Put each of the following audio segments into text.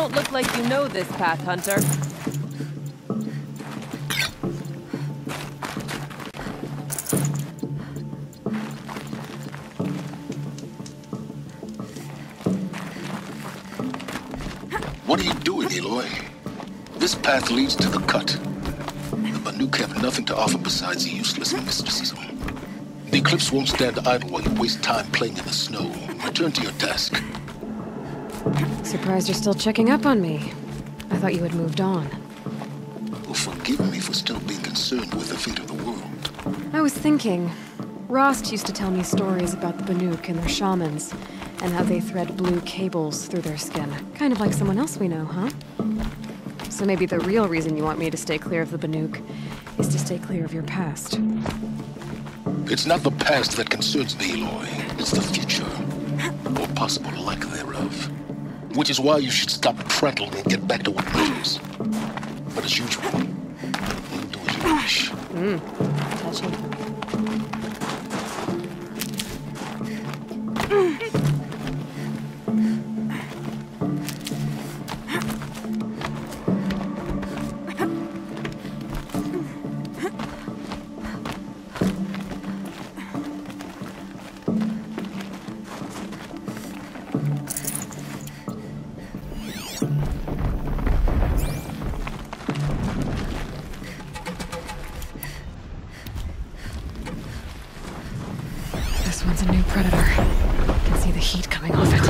don't look like you know this path, Hunter. What are you doing, Aloy? This path leads to the cut. The Banuk have nothing to offer besides useless mysticism. The Eclipse won't stand idle while you waste time playing in the snow. Return to your task. Surprised you're still checking up on me. I thought you had moved on. Well, forgive me for still being concerned with the fate of the world. I was thinking, Rost used to tell me stories about the Banuk and their shamans, and how they thread blue cables through their skin. Kind of like someone else we know, huh? So maybe the real reason you want me to stay clear of the Banuk is to stay clear of your past. It's not the past that concerns me, Aloy. It's the future. Or possible lack thereof. Which is why you should stop prattling and get back to what matters. But as usual, you do as you wish. Touchy. This one's a new predator. I can see the heat coming off it.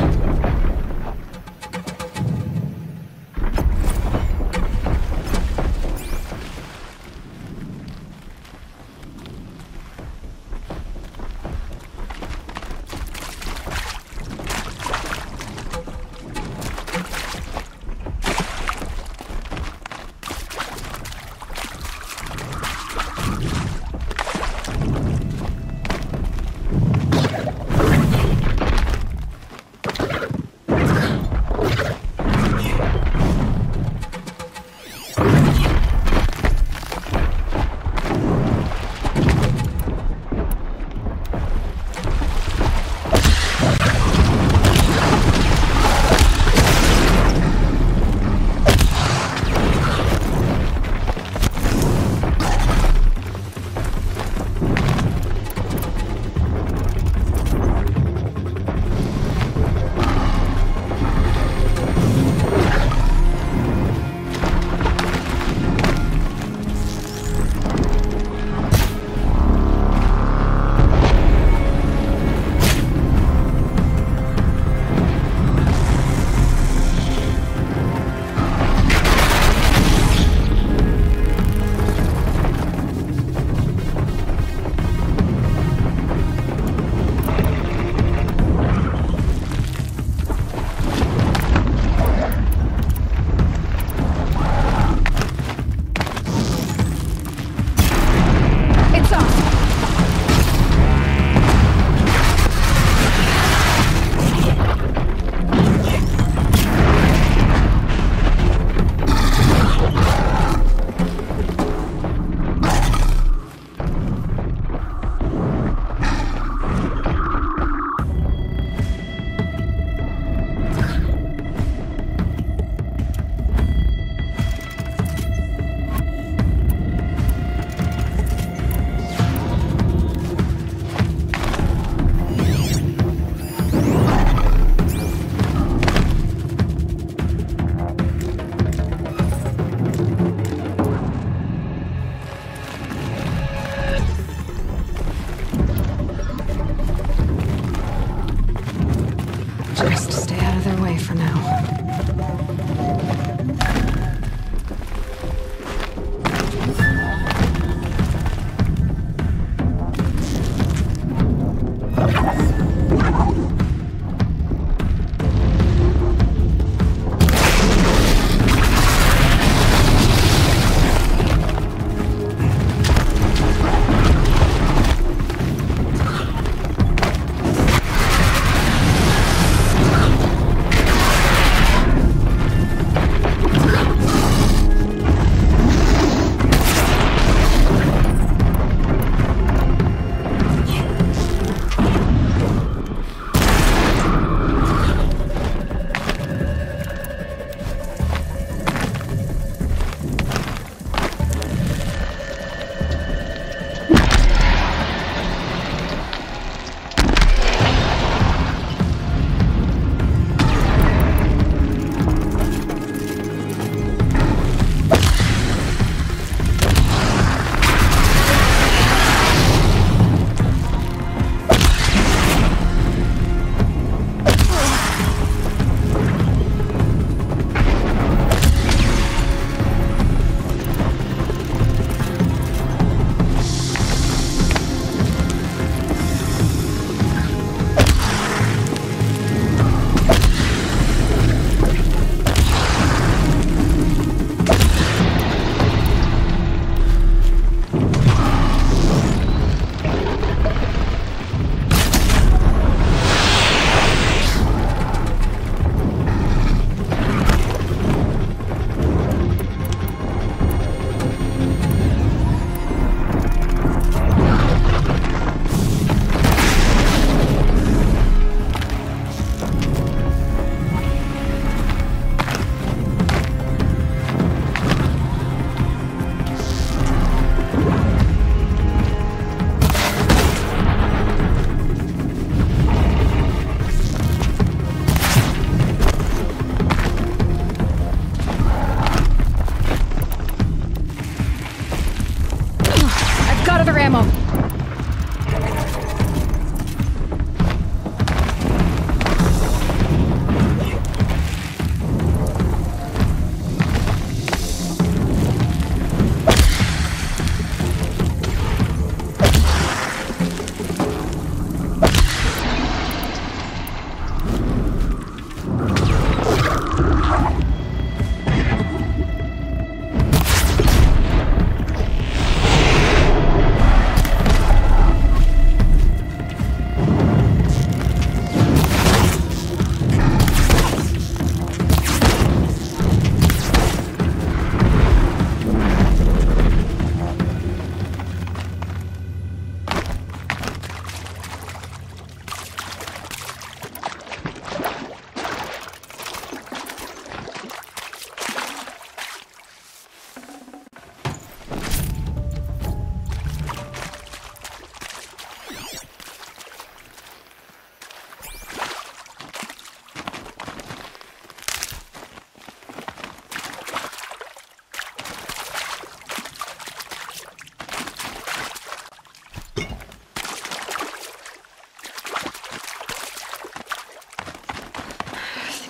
along.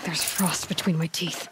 There's frost between my teeth.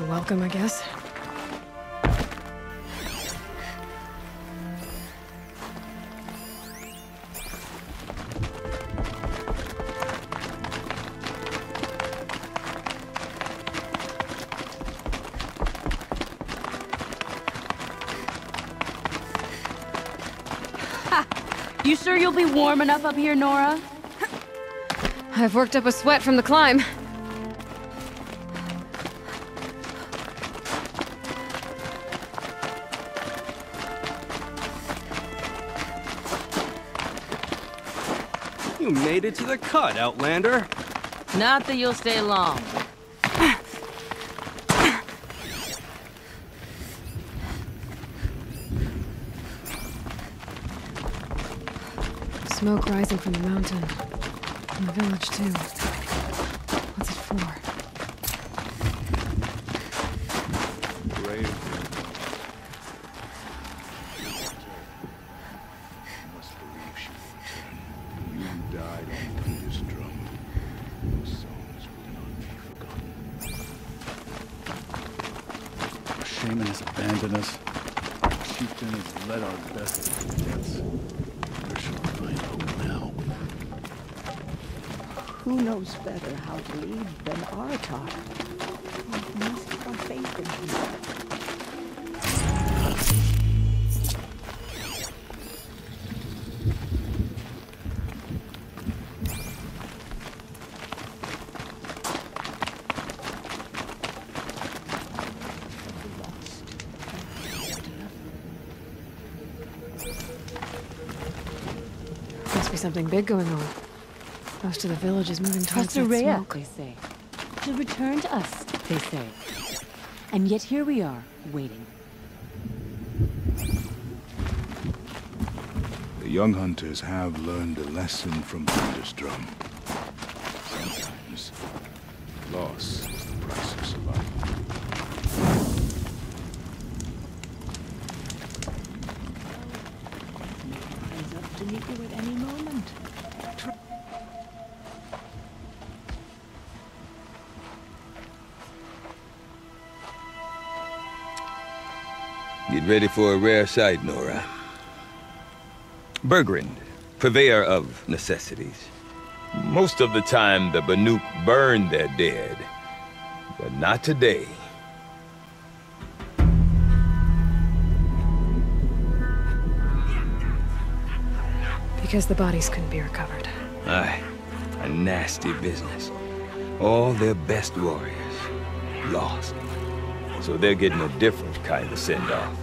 Welcome, I guess. Ha! You sure you'll be warm enough up here, Nora? I've worked up a sweat from the climb. You made it to the cut, Outlander. Not that you'll stay long. Smoke rising from the mountain. From the village, too. What's it for? Grave-Hoard. Must believe she will return. You died on Peter's drum. Your souls will not be forgotten. Our shaman has abandoned us. Our chieftain has led our best to the deaths. Where shall we find hope now? Who knows better how to lead than Artar? We must have faith in him. Must be something big going on. Most of the village is moving towards that Rhea, smoke. they say. To return to us, they say. And yet here we are, waiting. The young hunters have learned a lesson from Thunderstrom. Sometimes, loss is the price of survival. He's up to meet you at any moment. Get ready for a rare sight, Nora. Bergrind, purveyor of necessities. Most of the time, the Banuk burn their dead, but not today. Because the bodies couldn't be recovered. Aye, a nasty business. All their best warriors lost. So they're getting a different kind of send-off.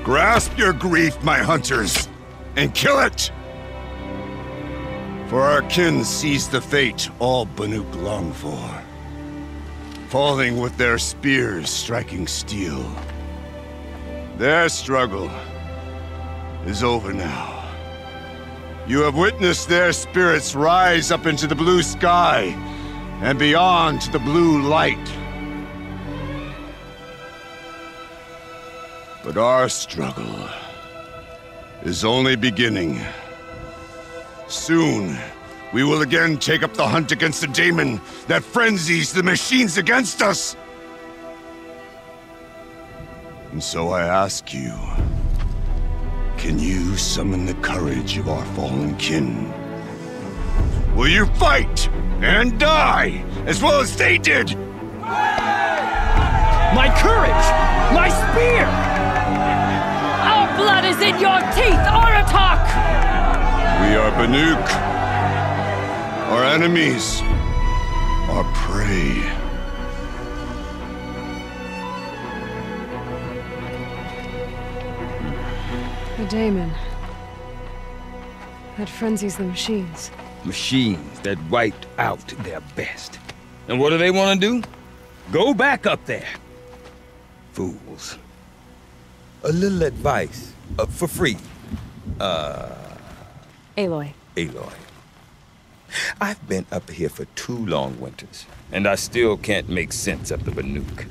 Grasp your grief, my hunters, and kill it! For our kin sees the fate all Banuk long for. Falling with their spears striking steel. Their struggle is over now. You have witnessed their spirits rise up into the blue sky and beyond to the blue light. But our struggle is only beginning. Soon, we will again take up the hunt against the demon that frenzies the machines against us. And so I ask you, can you summon the courage of our fallen kin? Will you fight and die as well as they did? My courage! My spear! Our blood is in your teeth, Aratak! We are Banuk. Our enemies are prey. The daemon. That frenzies the machines. Machines that wiped out their best. And what do they want to do? Go back up there. Fools. A little advice, for free. Aloy. Aloy. I've been up here for 2 long winters, and I still can't make sense of the Banuk.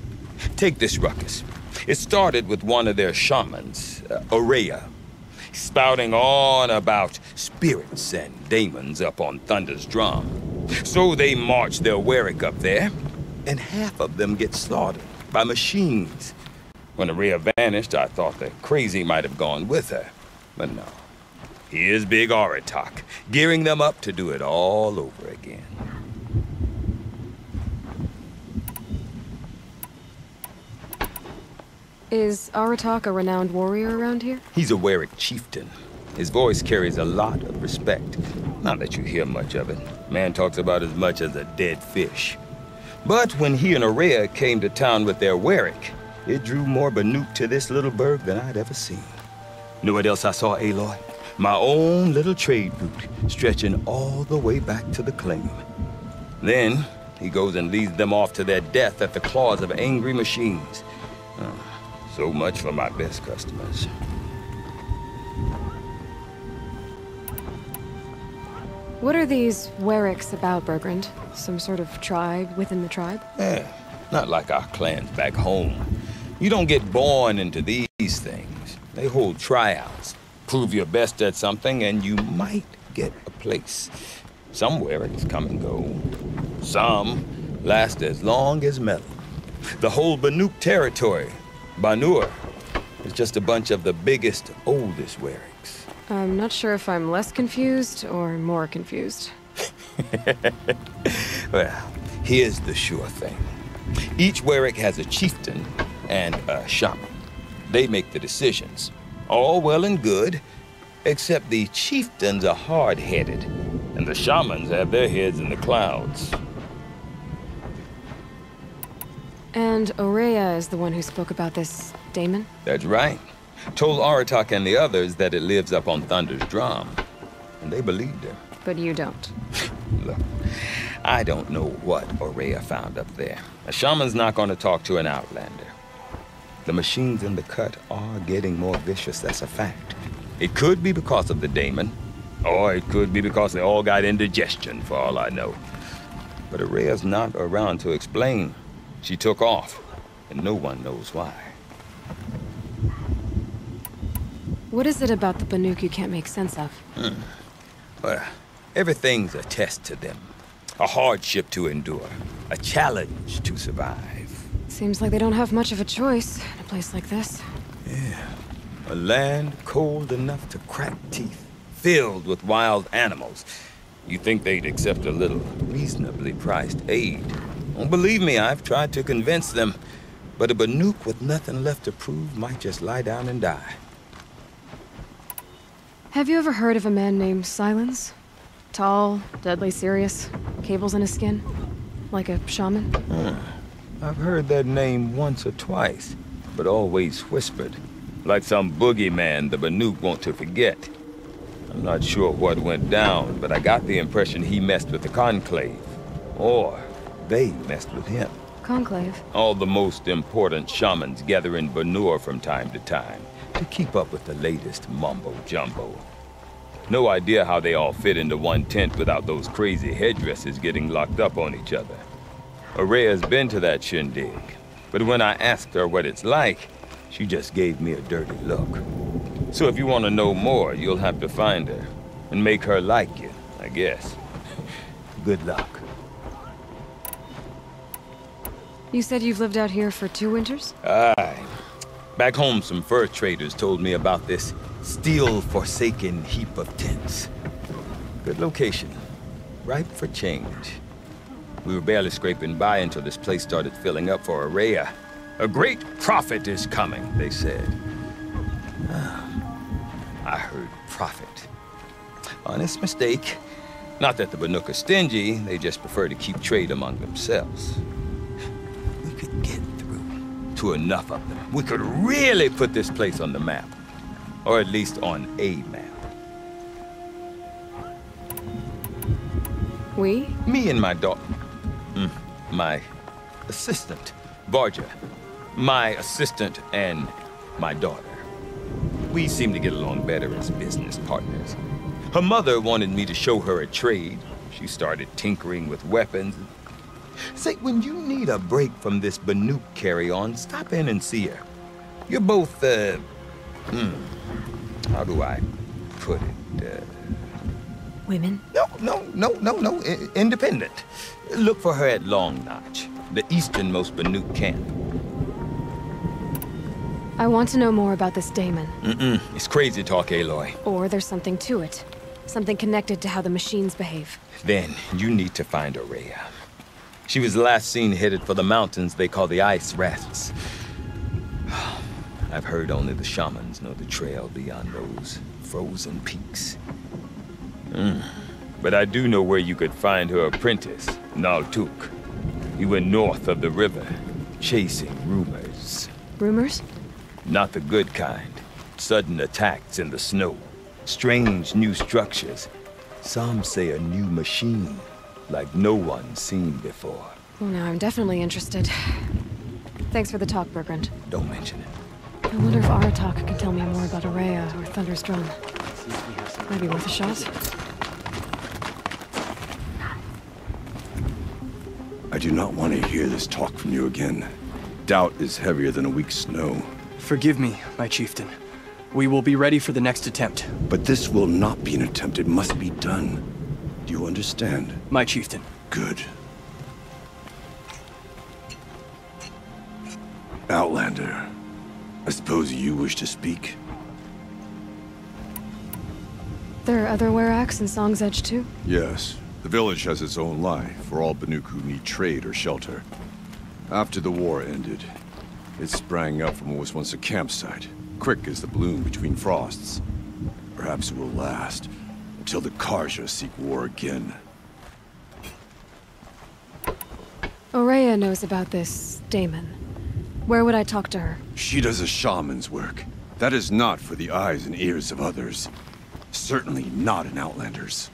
Take this ruckus. It started with one of their shamans, Aurea, spouting on about spirits and daemons up on Thunder's drum. So they march their Warwick up there, and half of them get slaughtered by machines. When Aurea vanished, I thought the crazy might have gone with her. But no. Here's Big Aratak, gearing them up to do it all over again. Is Aratak a renowned warrior around here? He's a Warwick chieftain. His voice carries a lot of respect. Not that you hear much of it. Man talks about as much as a dead fish. But when he and Aurea came to town with their Warwick, it drew more Banuk to this little burg than I'd ever seen. Know what else I saw, Aloy? My own little trade route, stretching all the way back to the claim. Then, he goes and leads them off to their death at the claws of angry machines. So much for my best customers. What are these Wericks about, Bergrand? Some sort of tribe within the tribe? Yeah, not like our clans back home. You don't get born into these things. They hold tryouts. Prove your best at something and you might get a place. Some Wericks come and go. Some last as long as metal. The whole Banuk territory, Banuk, is just a bunch of the biggest, oldest Wericks. I'm not sure if I'm less confused or more confused. Well, here's the sure thing. Each Werick has a chieftain and a shaman. They make the decisions. All well and good, except the chieftains are hard-headed, and the shamans have their heads in the clouds. And Ourea is the one who spoke about this daemon? That's right. Told Aratak and the others that it lives up on Thunder's drum, and they believed her. But you don't. Look, I don't know what Ourea found up there. A shaman's not going to talk to an outlander. The machines in the cut are getting more vicious, that's a fact. It could be because of the daemon, or it could be because they all got indigestion, for all I know. But Ourea's not around to explain. She took off, and no one knows why. What is it about the Banuk you can't make sense of? Well, everything's a test to them. A hardship to endure. A challenge to survive. Seems like they don't have much of a choice in a place like this. Yeah. A land cold enough to crack teeth, filled with wild animals. You think they'd accept a little reasonably priced aid. Well, believe me, I've tried to convince them. But a Banuk with nothing left to prove might just lie down and die. Have you ever heard of a man named Silence? Tall, deadly serious, cables in his skin? Like a shaman? I've heard that name once or twice, but always whispered. Like some boogeyman the Banuk want to forget. I'm not sure what went down, but I got the impression he messed with the Conclave. Or they messed with him. Conclave? All the most important shamans gather in Banur from time to time to keep up with the latest mumbo-jumbo. No idea how they all fit into one tent without those crazy headdresses getting locked up on each other. Ourea's been to that shindig, but when I asked her what it's like, she just gave me a dirty look. So if you want to know more, you'll have to find her and make her like you, I guess. Good luck. You said you've lived out here for 2 winters? Aye. Back home, some fur traders told me about this steel-forsaken heap of tents. Good location. Ripe for change. We were barely scraping by until this place started filling up for Ourea. A great prophet is coming, they said. I heard prophet. Honest mistake. Not that the Banuk are stingy, they just prefer to keep trade among themselves. We could get through to enough of them. We could really put this place on the map. Or at least on a map. We? Me and my daughter. My assistant, Barja. My assistant and my daughter. We seem to get along better as business partners. Her mother wanted me to show her a trade. She started tinkering with weapons. Say, when you need a break from this Banuk carry-on, stop in and see her. You're both, how do I put it? Women? No. Independent. Look for her at Long Notch, the easternmost Banuk camp. I want to know more about this daemon. It's crazy talk, Aloy. Or there's something to it. Something connected to how the machines behave. Then you need to find Ourea. She was last seen headed for the mountains they call the Ice Rats. I've heard only the shamans know the trail beyond those frozen peaks. But I do know where you could find her apprentice, Naltuk. He went north of the river, chasing rumors. Rumors? Not the good kind. Sudden attacks in the snow. Strange new structures. Some say a new machine. like no one's seen before. Well, now I'm definitely interested. Thanks for the talk, Bergrand. Don't mention it. I wonder if Aratak can tell me more about Araya or Thunder's drum. Maybe worth a shot? I do not want to hear this talk from you again. Doubt is heavier than a week's snow. Forgive me, my chieftain. We will be ready for the next attempt. But this will not be an attempt. It must be done. Do you understand? My chieftain. Good. Outlander, I suppose you wish to speak? There are other Weraks in Song's Edge too? Yes. The village has its own life for all Banuk who need trade or shelter. After the war ended, it sprang up from what was once a campsite, quick as the bloom between frosts. Perhaps it will last until the Karja seek war again. Araya knows about this Daemon. Where would I talk to her? She does a shaman's work. That is not for the eyes and ears of others. Certainly not an Outlander's.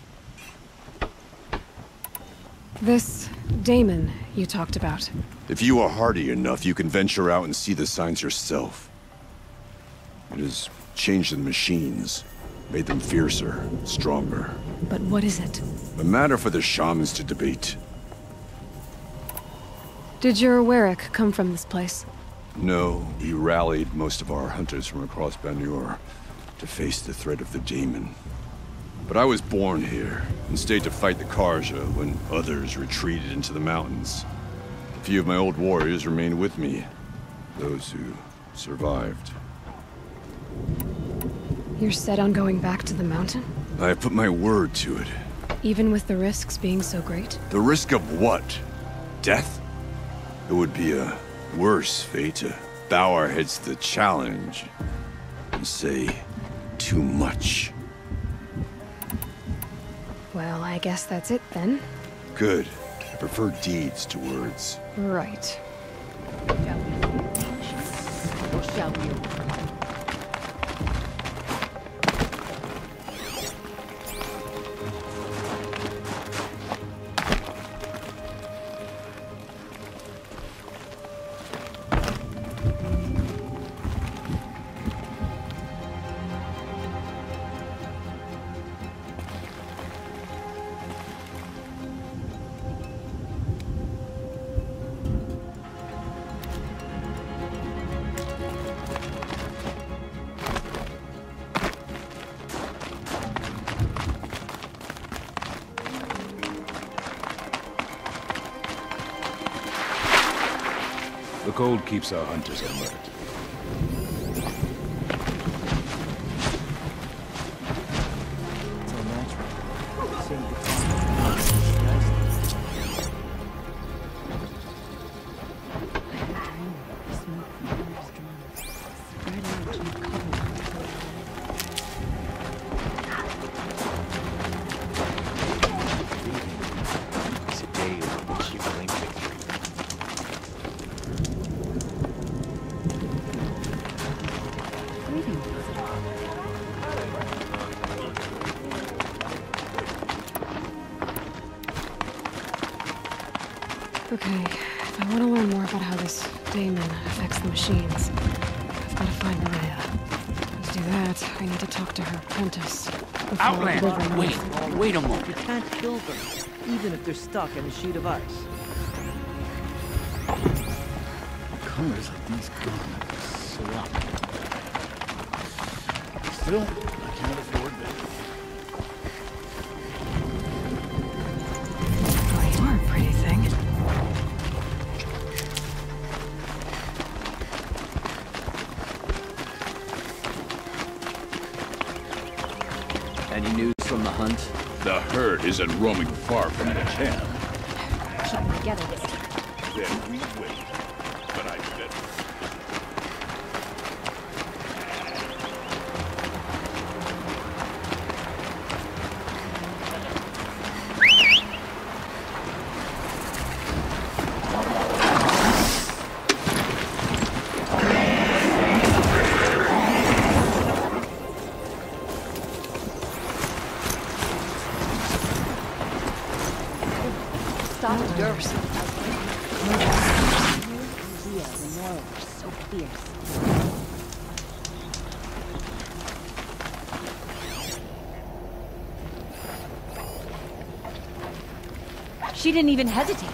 This Daemon you talked about. If you are hardy enough, you can venture out and see the signs yourself. It has changed the machines, made them fiercer, stronger. But what is it? A matter for the shamans to debate. Did your Werak come from this place? No, we rallied most of our hunters from across Banuk to face the threat of the Daemon. But I was born here, and stayed to fight the Karja when others retreated into the mountains. A few of my old warriors remained with me, those who survived. You're set on going back to the mountain? I have put my word to it. Even with the risks being so great? The risk of what? Death? It would be a worse fate to bow our heads to the challenge and say too much. Well, I guess that's it then. Good. I prefer deeds to words. Right. Or shall we? The cold keeps our hunters alert. Okay, if I want to learn more about how this Daemon affects the machines, I've got to find Araya. To do that, I need to talk to her apprentice. Outlander, wait a You moment. can't kill them, even if they're stuck in a sheet of ice. Colors of these garments slop. Still, I can't afford them. Oh, you are a pretty thing. Any news from the hunt? The herd isn't roaming far from the camp. Keep them together this time. Then we wait. But I bet. She didn't even hesitate.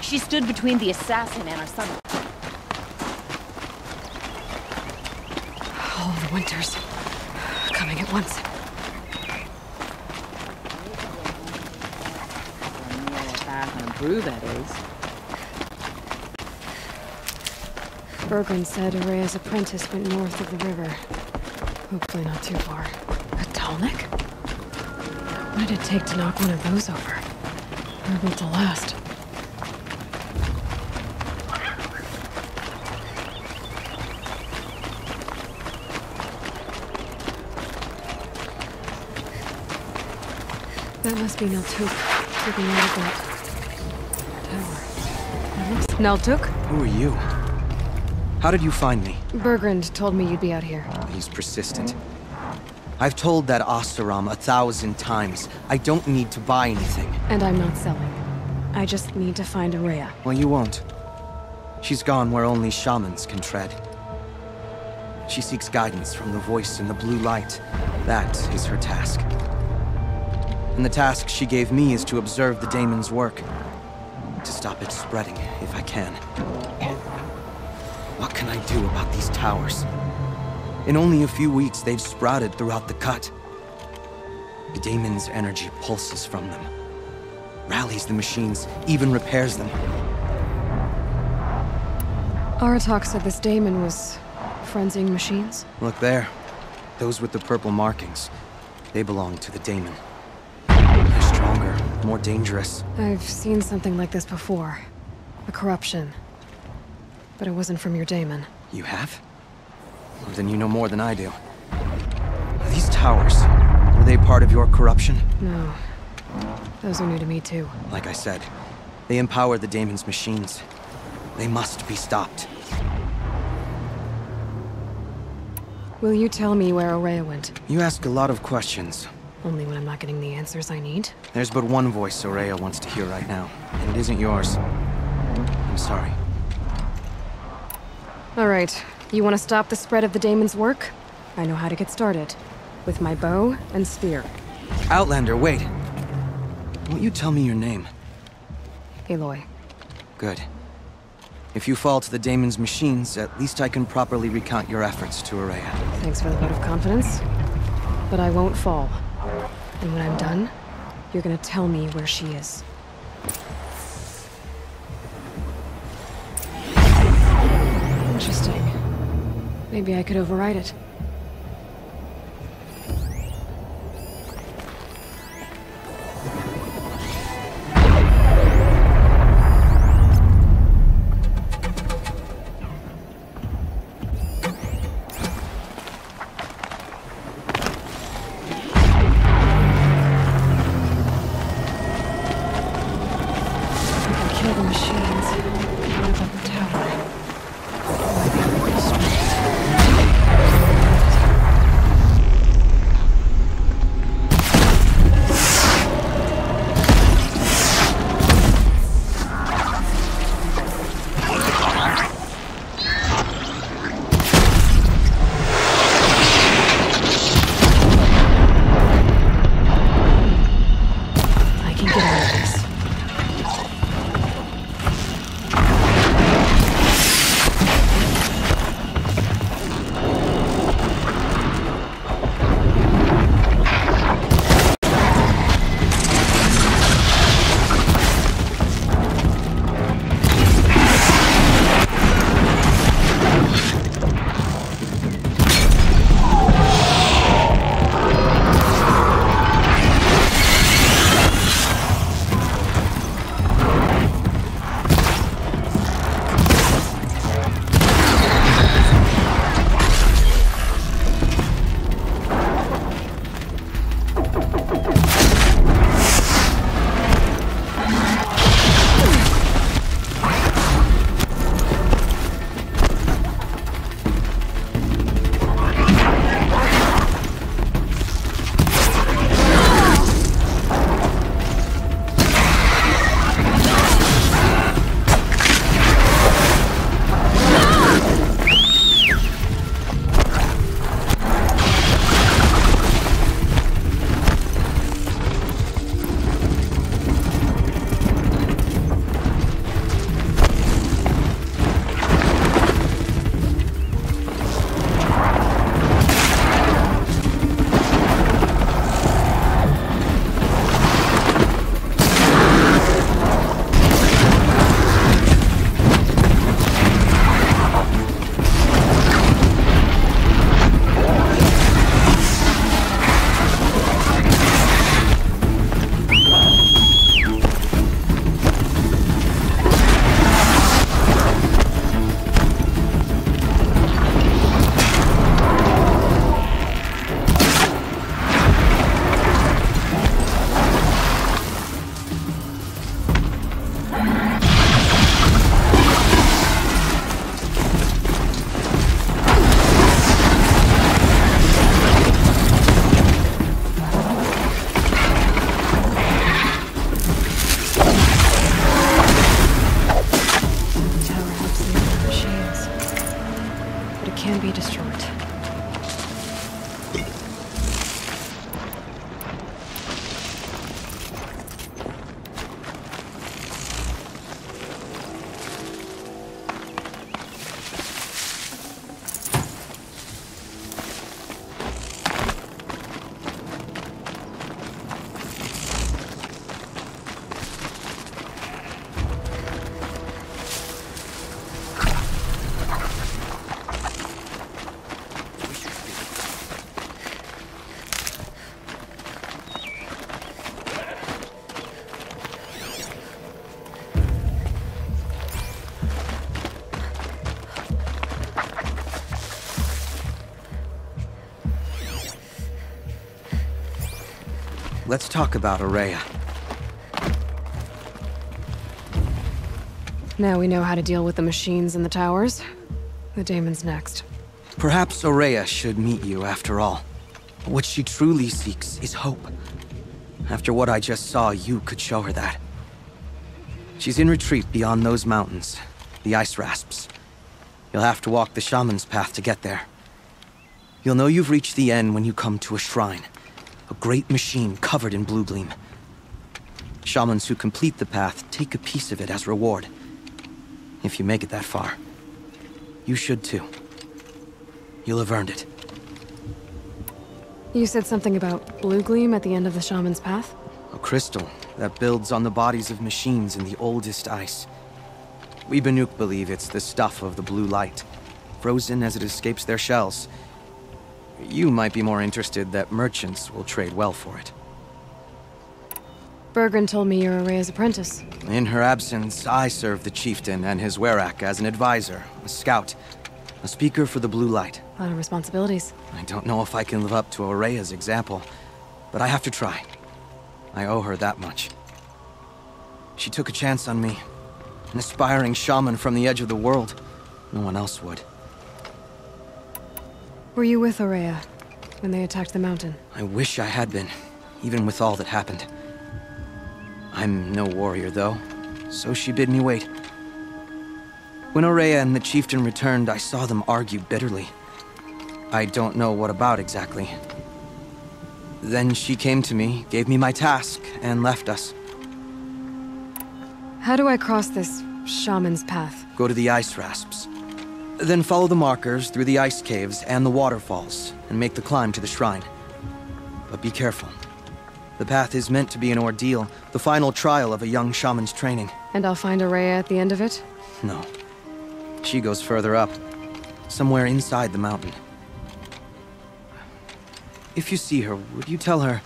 She stood between the assassin and our son. All the winters. Coming at once. Brew, that is. Bergren said Araya's apprentice went north of the river. Hopefully not too far. A Talnik? What did it take to knock one of those over? They're built to last. That must be Naltuk. Taking out of that tower. Naltuk? Who are you? How did you find me? Bergrand told me you'd be out here. He's persistent. I've told that Oseram 1,000 times. I don't need to buy anything. And I'm not selling. I just need to find Araya. Well, you won't. She's gone where only shamans can tread. She seeks guidance from the voice in the blue light. That is her task. And the task she gave me is to observe the daemon's work. To stop it spreading, if I can. What can I do about these towers? In only a few weeks, they've sprouted throughout the cut. The daemon's energy pulses from them. Rallies the machines, even repairs them. Aratak said this daemon was frenzying machines? Look there. Those with the purple markings. They belong to the daemon. They're stronger, more dangerous. I've seen something like this before. A corruption. But it wasn't from your daemon. You have? Well, then you know more than I do. These towers, were they part of your corruption? No. Those are new to me too. Like I said, they empower the daemon's machines. They must be stopped. Will you tell me where Araya went? You ask a lot of questions. Only when I'm not getting the answers I need? There's but one voice Araya wants to hear right now, and it isn't yours. I'm sorry. Alright, you want to stop the spread of the daemon's work? I know how to get started. With my bow and spear. Outlander, wait! Won't you tell me your name? Aloy. Good. If you fall to the daemon's machines, at least I can properly recount your efforts to Araya. Thanks for the vote of confidence. But I won't fall. And when I'm done, you're gonna tell me where she is. Interesting. Maybe I could override it. let's talk about Ourea. Now we know how to deal with the machines in the towers. The daemon's next. Perhaps Ourea should meet you after all. What she truly seeks is hope. After what I just saw, you could show her that. She's in retreat beyond those mountains, the ice rasps. You'll have to walk the shaman's path to get there. You'll know you've reached the end when you come to a shrine. A great machine covered in blue gleam. Shamans who complete the path take a piece of it as reward. If you make it that far. You should too. You'll have earned it. You said something about blue gleam at the end of the shaman's path? A crystal that builds on the bodies of machines in the oldest ice. We Banuk believe it's the stuff of the blue light, frozen as it escapes their shells. You might be more interested that merchants will trade well for it. Bergren told me you're Ourea's apprentice. In her absence, I serve the chieftain and his werak as an advisor, a scout, a speaker for the blue light. A lot of responsibilities. I don't know if I can live up to Ourea's example, but I have to try. I owe her that much. She took a chance on me. An aspiring shaman from the edge of the world. No one else would. Were you with Ourea when they attacked the mountain? I wish I had been, even with all that happened. I'm no warrior, though, so she bid me wait. When Ourea and the chieftain returned, I saw them argue bitterly. I don't know what about exactly. Then she came to me, gave me my task, and left us. How do I cross this shaman's path? Go to the ice rasps. Then follow the markers through the ice caves and the waterfalls, and make the climb to the shrine. But be careful. The path is meant to be an ordeal, the final trial of a young shaman's training. And I'll find Ourea at the end of it? No. She goes further up, somewhere inside the mountain. If you see her, would you tell her,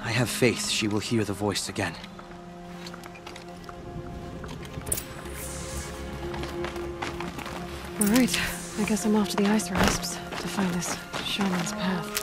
I have faith she will hear the voice again. All right, I guess I'm off to the ice rasps to find this shaman's path.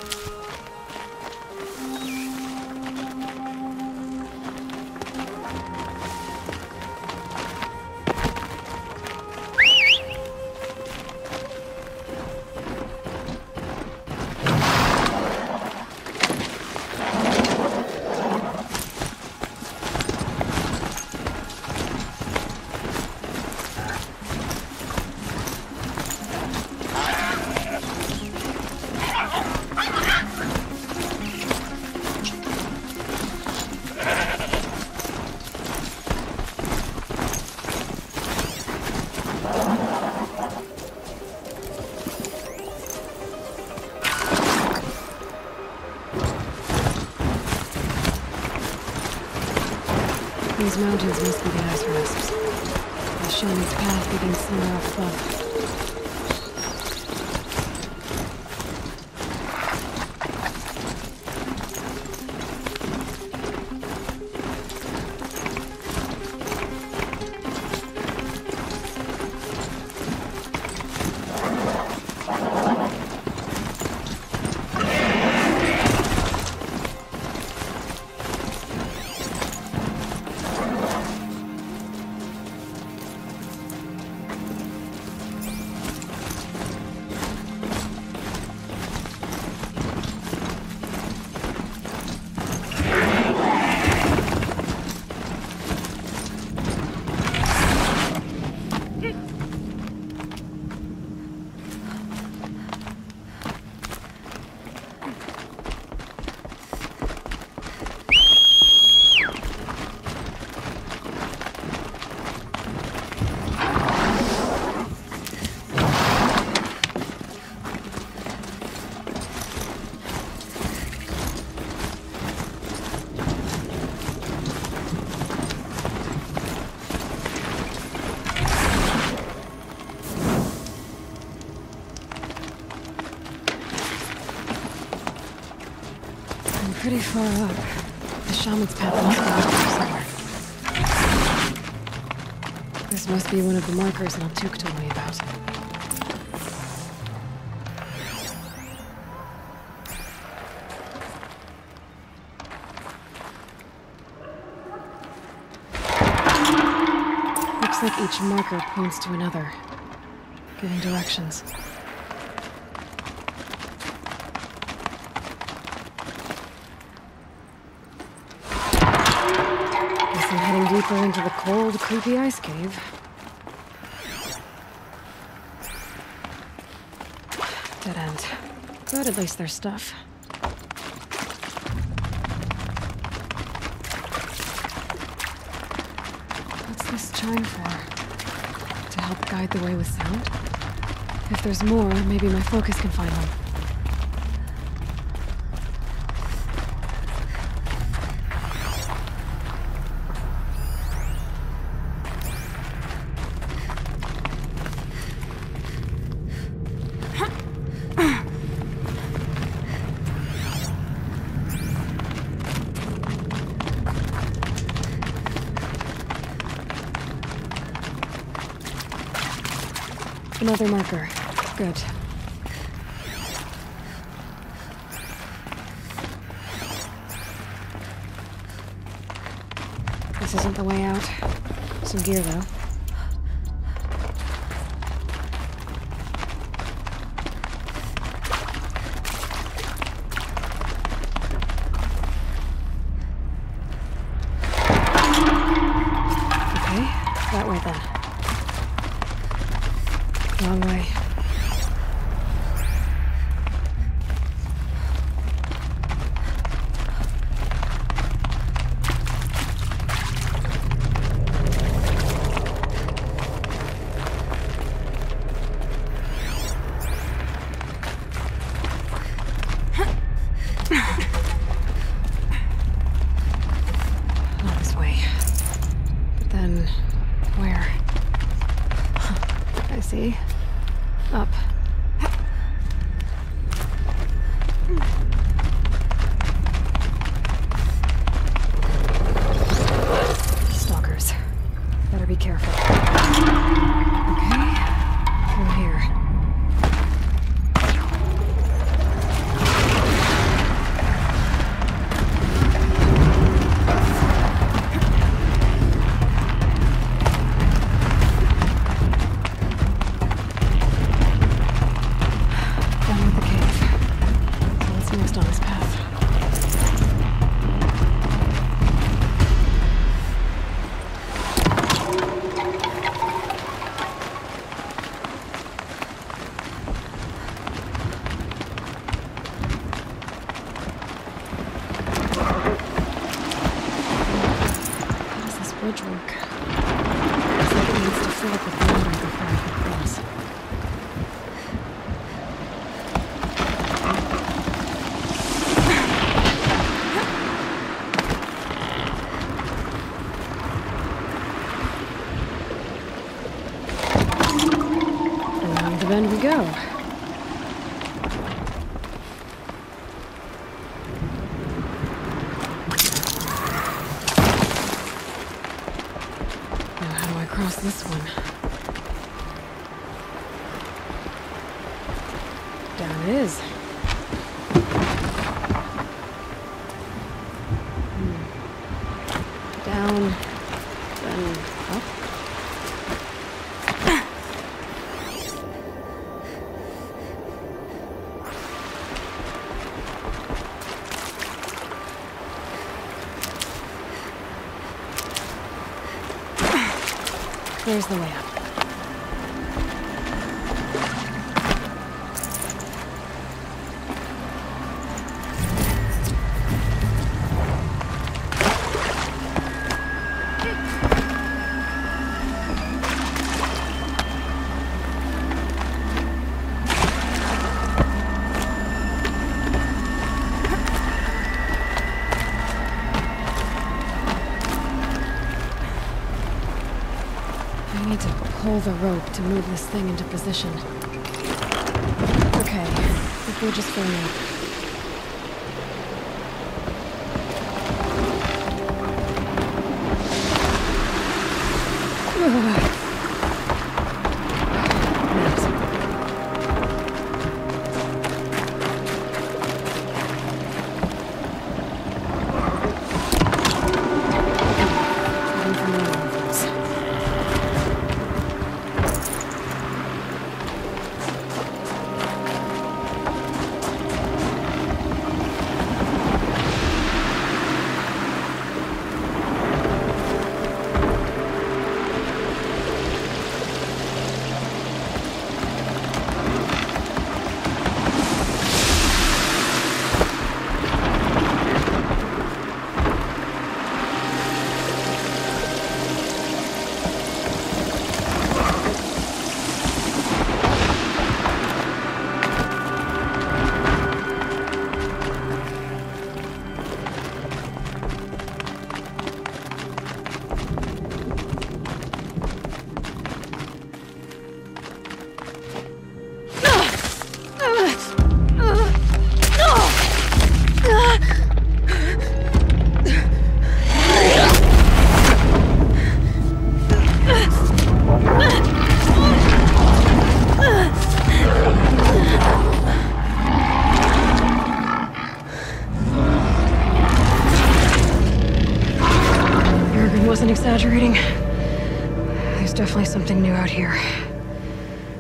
These mountains must be the ice rasps. The shaman's path begins somewhere up above. Pretty far up. The shaman's path must be up somewhere. This must be one of the markers Naltuk told me about. Looks like each marker points to another, giving directions. Guess I'm heading deeper into the cold, creepy ice cave. Dead end. But at least there's stuff. What's this chime for? To help guide the way with sound? If there's more, maybe my focus can find them. Another marker. Good. This isn't the way out. Some gear, though. Okay, that way then. Wrong way. Not this way. But then, where? I see. Up. Stalkers. Better be careful. Okay. Through here. Then we go. Now how do I cross this one? Down it is. Down, then up. There's the way up. I need to pull the rope to move this thing into position. Okay, the bridge is filling up. exaggerating. There's definitely something new out here.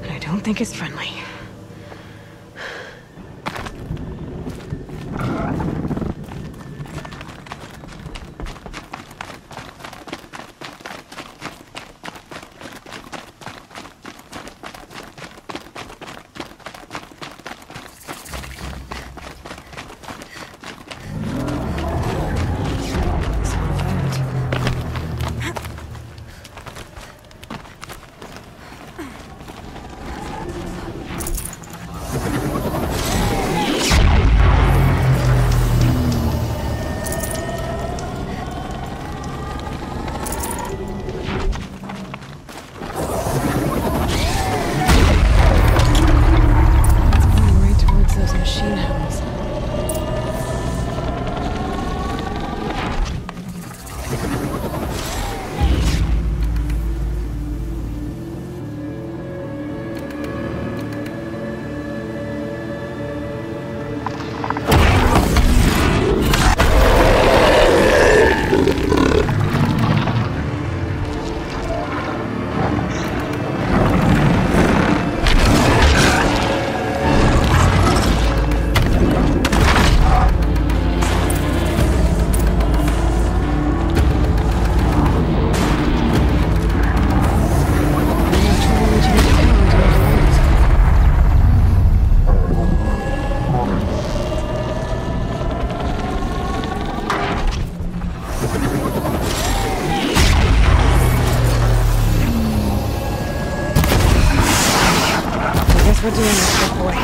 And I don't think it's friendly. We're doing this, good boy.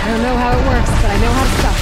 I don't know how it works, but I know how to stop it.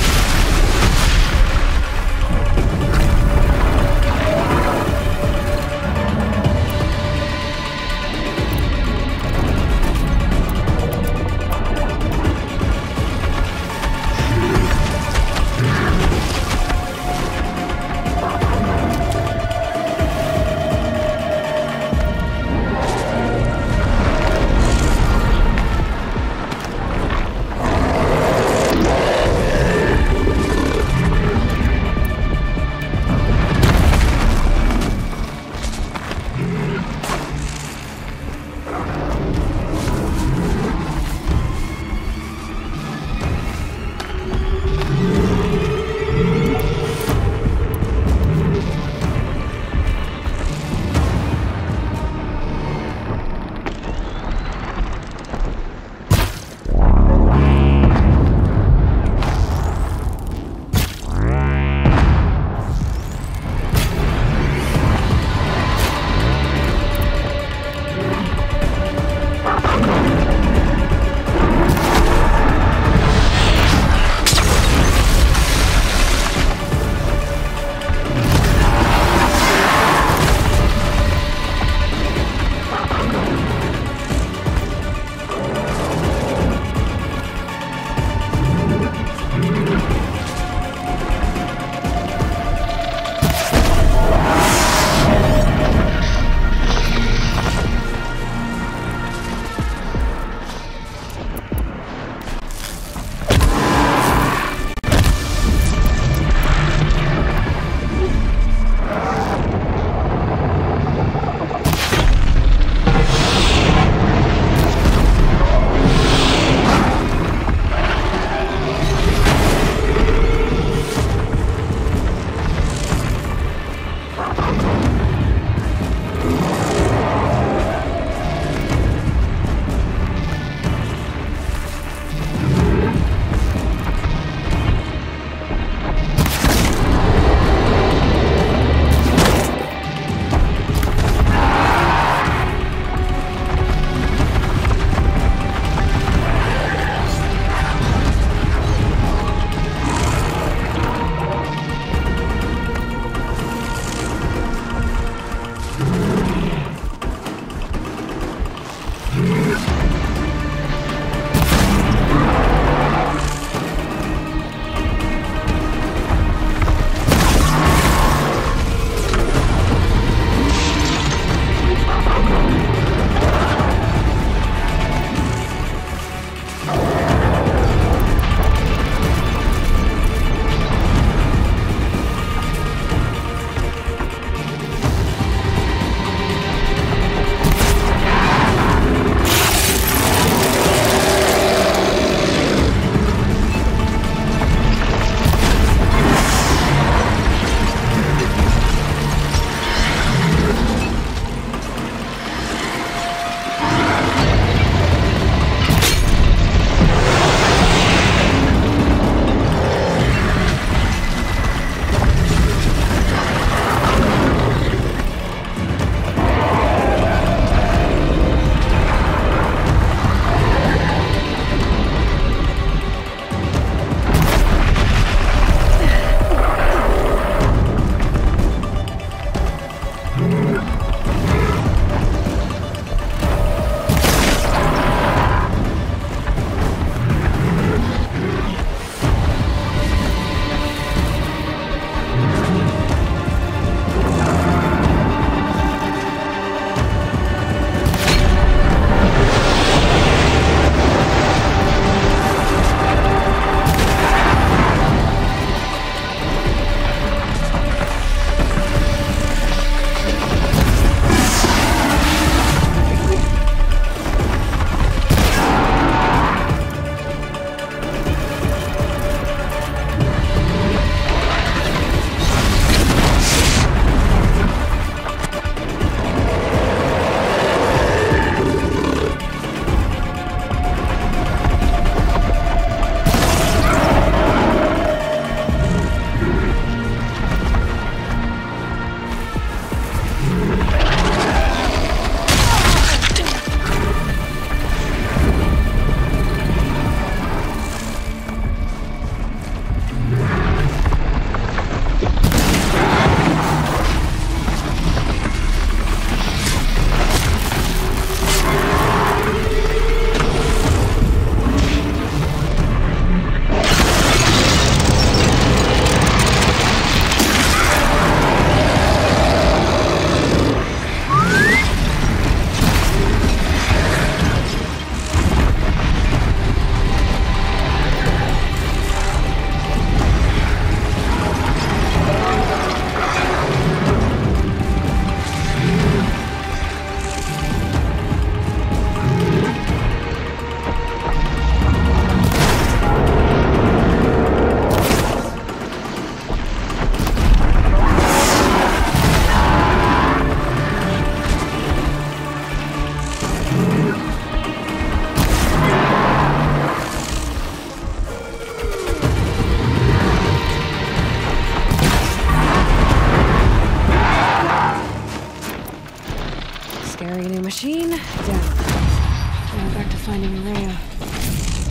down. Now I'm back to finding Rhea.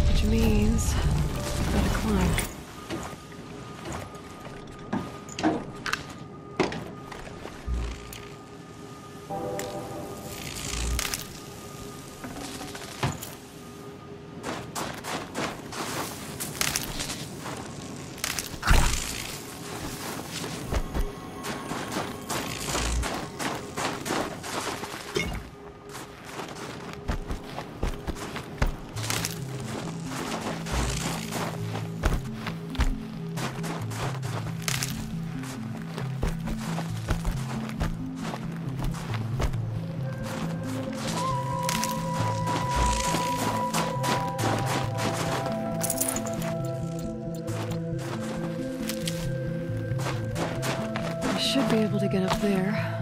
Which means I've got to climb. Should be able to get up there.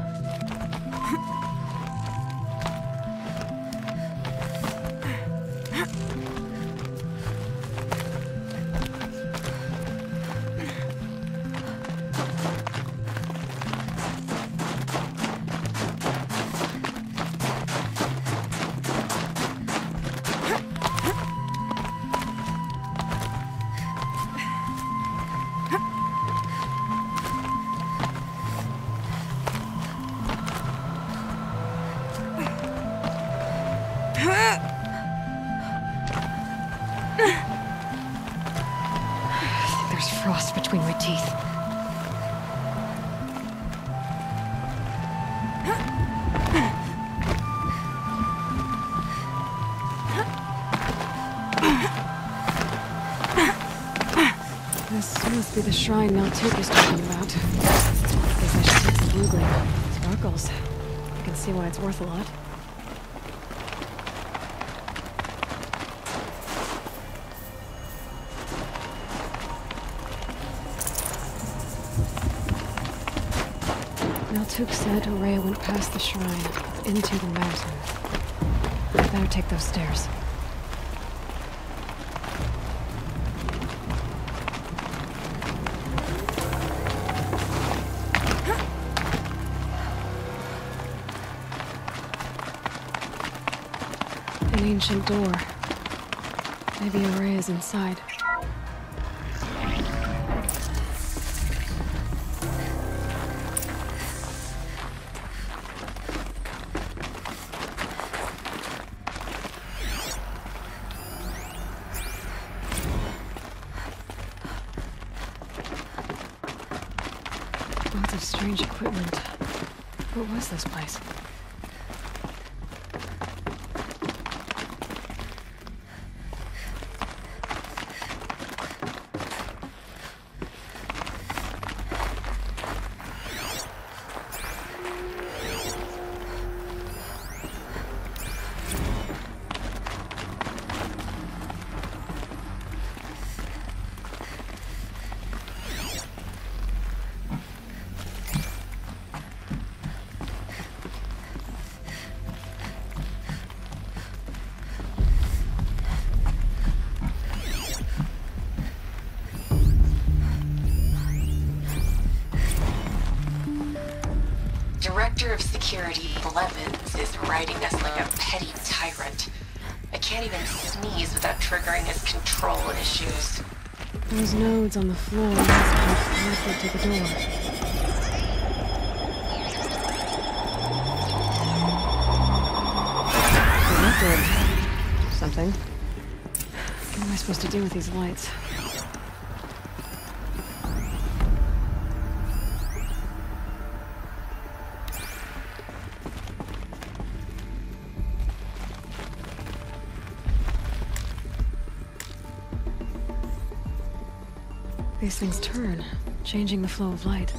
There's frost between my teeth. This must be the shrine Maltuk is talking about. Guess I should take the blue gleam. Sparkles. I can see why it's worth a lot. Maltuk said Rhea went past the shrine, into the mountain. I better take those stairs. An ancient door. Maybe Rhea's inside. Lots of strange equipment. What was this place? Director of Security Blevins is riding us like a petty tyrant. I can't even sneeze without triggering his control issues. Those nodes on the floor must be connected to the door. Connected. Something. What am I supposed to do with these lights? These things turn, changing the flow of light.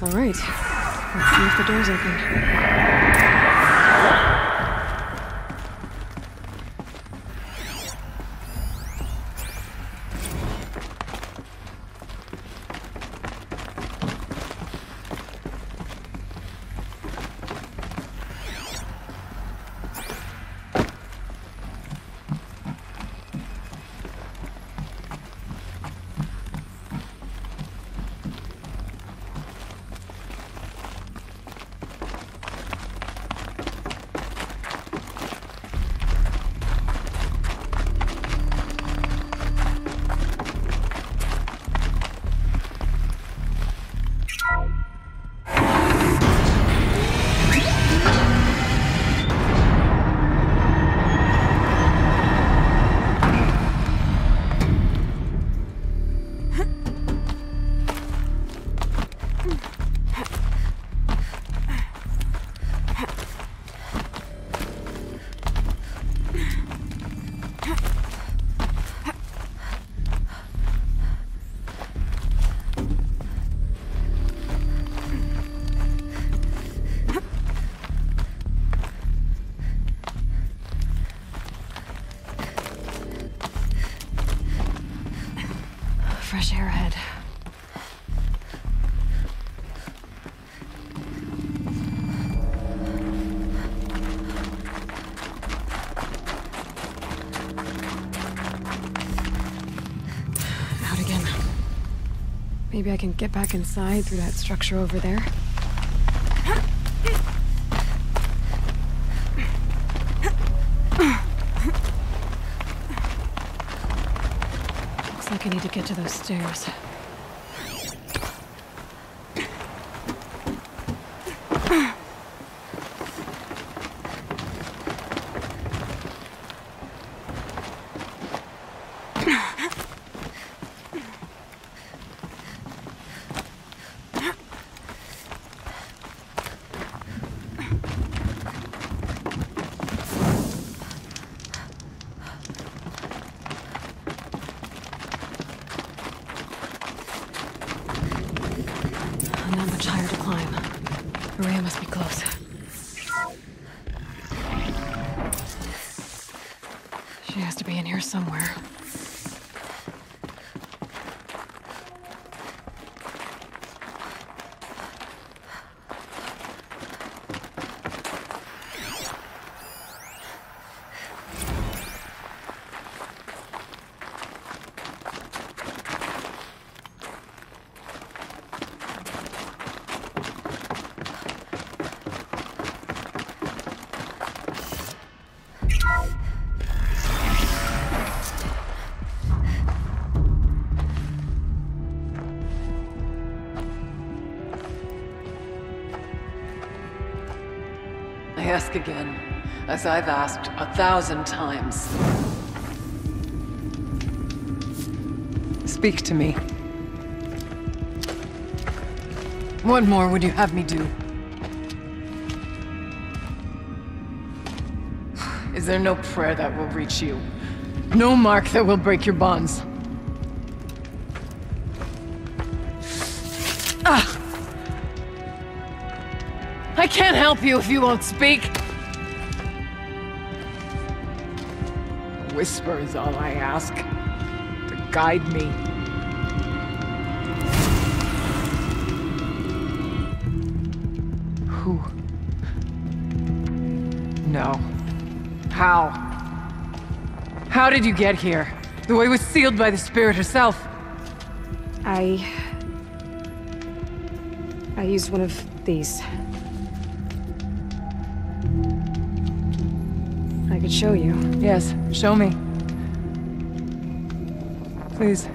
All right, Let's see if the door's open. Fresh air ahead. Out again. Maybe I can get back inside through that structure over there. I need to get to those stairs. Not much higher to climb. Maria must be close. She has to be in here somewhere. I ask again, as I've asked 1,000 times. Speak to me. What more would you have me do? Is there no prayer that will reach you? No mark that will break your bonds? Ah! I can't help you if you won't speak. A whisper is all I ask. To guide me. Who? No. How? How did you get here? The way was sealed by the spirit herself. I used one of these. I could show you. Yes, show me. Please.